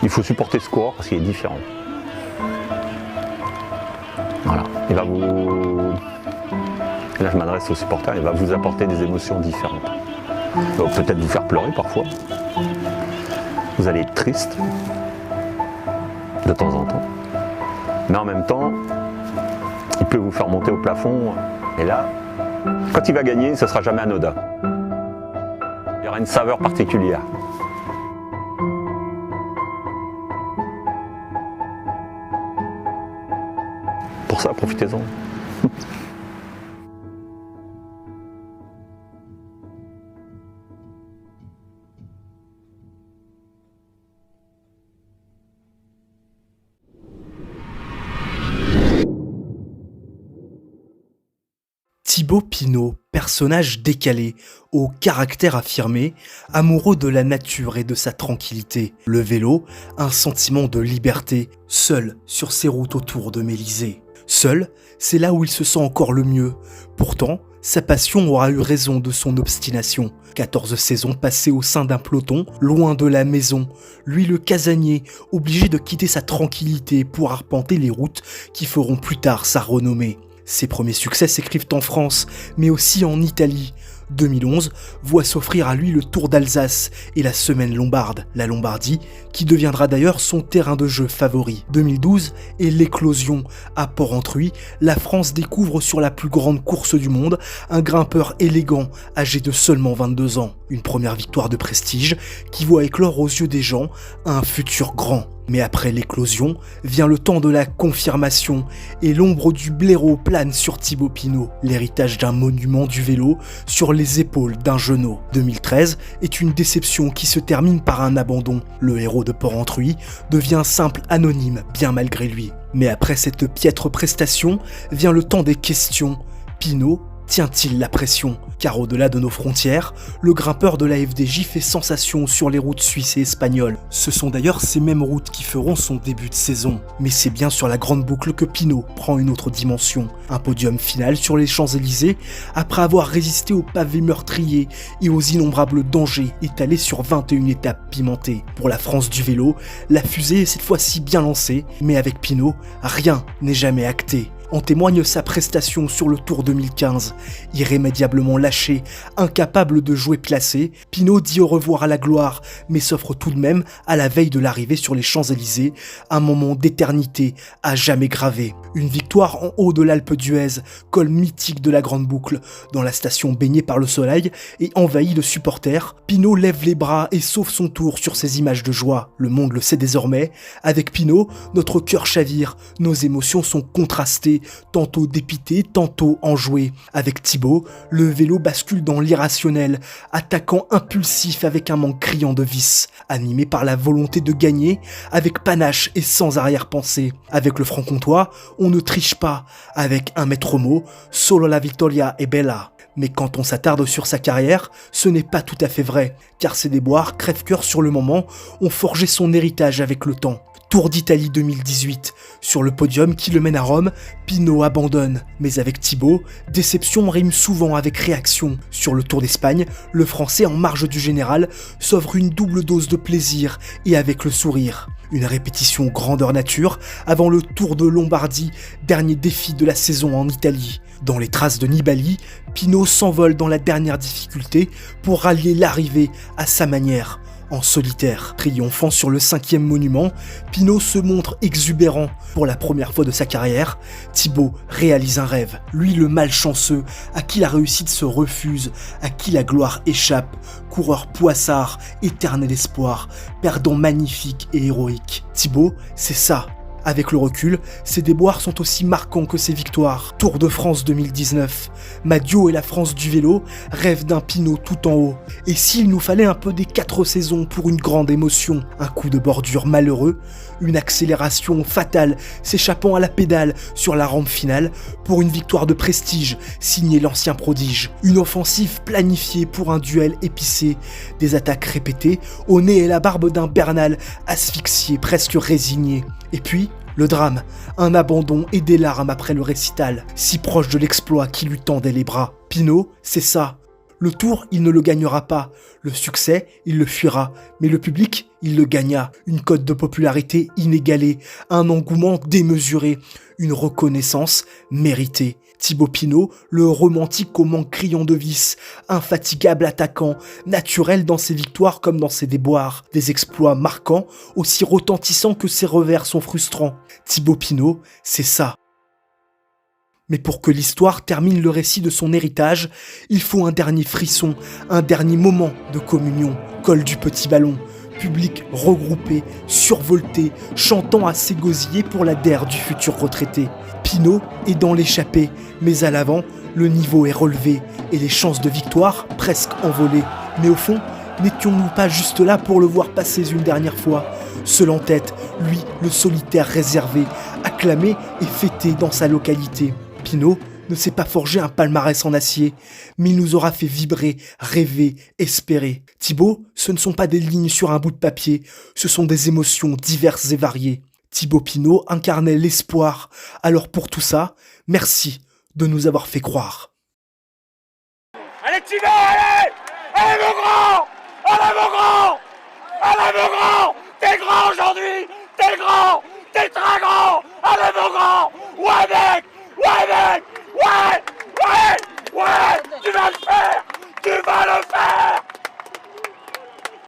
Il faut supporter ce coureur parce qu'il est différent. Voilà. Il va vous... Là, je m'adresse aux supporters, il va vous apporter des émotions différentes. Il va peut-être vous faire pleurer parfois. Vous allez être triste de temps en temps. Mais en même temps, il peut vous faire monter au plafond. Et là, quand il va gagner, ce ne sera jamais anodin. Il y aura une saveur particulière. Pour ça, profitez-en. Thibaut Pinot, personnage décalé, au caractère affirmé, amoureux de la nature et de sa tranquillité. Le vélo, un sentiment de liberté, seul sur ses routes autour de Mélisée. Seul, c'est là où il se sent encore le mieux. Pourtant, sa passion aura eu raison de son obstination. 14 saisons passées au sein d'un peloton, loin de la maison. Lui le casanier, obligé de quitter sa tranquillité pour arpenter les routes qui feront plus tard sa renommée. Ses premiers succès s'écrivent en France, mais aussi en Italie. 2011 voit s'offrir à lui le Tour d'Alsace et la Semaine lombarde, la Lombardie, qui deviendra d'ailleurs son terrain de jeu favori. 2012 et l'éclosion. À Porrentruy, la France découvre sur la plus grande course du monde un grimpeur élégant, âgé de seulement 22 ans. Une première victoire de prestige qui voit éclore aux yeux des gens un futur grand. Mais après l'éclosion, vient le temps de la confirmation et l'ombre du blaireau plane sur Thibaut Pinot, l'héritage d'un monument du vélo sur les épaules d'un genou. 2013 est une déception qui se termine par un abandon. Le héros de Porrentruy devient simple anonyme, bien malgré lui. Mais après cette piètre prestation, vient le temps des questions. Pinot tient-il la pression? Car au-delà de nos frontières, le grimpeur de la FDJ fait sensation sur les routes suisses et espagnoles. Ce sont d'ailleurs ces mêmes routes qui feront son début de saison. Mais c'est bien sur la grande boucle que Pinot prend une autre dimension. Un podium final sur les Champs-Élysées, après avoir résisté aux pavés meurtriers et aux innombrables dangers étalés sur 21 étapes pimentées. Pour la France du vélo, la fusée est cette fois-ci bien lancée, mais avec Pinot, rien n'est jamais acté. En témoigne sa prestation sur le Tour 2015. Irrémédiablement lâché, incapable de jouer placé, Pinot dit au revoir à la gloire, mais s'offre tout de même, à la veille de l'arrivée sur les Champs-Élysées, un moment d'éternité à jamais gravé. Une victoire en haut de l'Alpe d'Huez, col mythique de la Grande Boucle, dans la station baignée par le soleil et envahie de supporters, Pinot lève les bras et sauve son tour sur ces images de joie. Le monde le sait désormais, avec Pinot, notre cœur chavire, nos émotions sont contrastées, tantôt dépité, tantôt enjoué. Avec Thibaut, le vélo bascule dans l'irrationnel, attaquant impulsif avec un manque criant de vice, animé par la volonté de gagner, avec panache et sans arrière-pensée. Avec le franc-comtois, on ne triche pas, avec un maître mot, solo la victoria è bella. Mais quand on s'attarde sur sa carrière, ce n'est pas tout à fait vrai, car ses déboires, crève-cœur sur le moment, ont forgé son héritage avec le temps. Tour d'Italie 2018. Sur le podium qui le mène à Rome, Pinot abandonne. Mais avec Thibaut, déception rime souvent avec réaction. Sur le Tour d'Espagne, le Français en marge du général s'offre une double dose de plaisir et avec le sourire. Une répétition grandeur nature avant le Tour de Lombardie, dernier défi de la saison en Italie. Dans les traces de Nibali, Pinot s'envole dans la dernière difficulté pour rallier l'arrivée à sa manière. En solitaire, triomphant sur le 5e monument, Pinot se montre exubérant. Pour la première fois de sa carrière, Thibaut réalise un rêve. Lui le malchanceux, à qui la réussite se refuse, à qui la gloire échappe. Coureur poissard, éternel espoir, perdant magnifique et héroïque. Thibaut, c'est ça. Avec le recul, ses déboires sont aussi marquants que ses victoires. Tour de France 2019. Madio et la France du vélo rêvent d'un Pinot tout en haut. Et s'il nous fallait un peu des 4 saisons pour une grande émotion, un coup de bordure malheureux, une accélération fatale s'échappant à la pédale sur la rampe finale pour une victoire de prestige signée l'ancien prodige, une offensive planifiée pour un duel épicé, des attaques répétées au nez et la barbe d'un Bernal asphyxié, presque résigné. Et puis, le drame, un abandon et des larmes après le récital, si proche de l'exploit qui lui tendait les bras. Pinot, c'est ça. Le tour, il ne le gagnera pas. Le succès, il le fuira. Mais le public, il le gagna. Une cote de popularité inégalée, un engouement démesuré, une reconnaissance méritée. Thibaut Pinot, le romantique au manque criant de vices, infatigable attaquant, naturel dans ses victoires comme dans ses déboires, des exploits marquants, aussi retentissants que ses revers sont frustrants. Thibaut Pinot, c'est ça. Mais pour que l'histoire termine le récit de son héritage, il faut un dernier frisson, un dernier moment de communion. Col du petit ballon, public regroupé, survolté, chantant à ses gosiers pour la DER du futur retraité. Pinot est dans l'échappée, mais à l'avant, le niveau est relevé et les chances de victoire presque envolées. Mais au fond, n'étions-nous pas juste là pour le voir passer une dernière fois? Seul en tête, lui, le solitaire réservé, acclamé et fêté dans sa localité. Pinot ne s'est pas forgé un palmarès en acier, mais il nous aura fait vibrer, rêver, espérer. Thibaut, ce ne sont pas des lignes sur un bout de papier, ce sont des émotions diverses et variées. Thibaut Pinot incarnait l'espoir, alors pour tout ça, merci de nous avoir fait croire. Allez Thibaut, allez! Allez mon grand! Allez mon grand! Allez mon grand! T'es grand aujourd'hui! T'es grand! T'es très grand!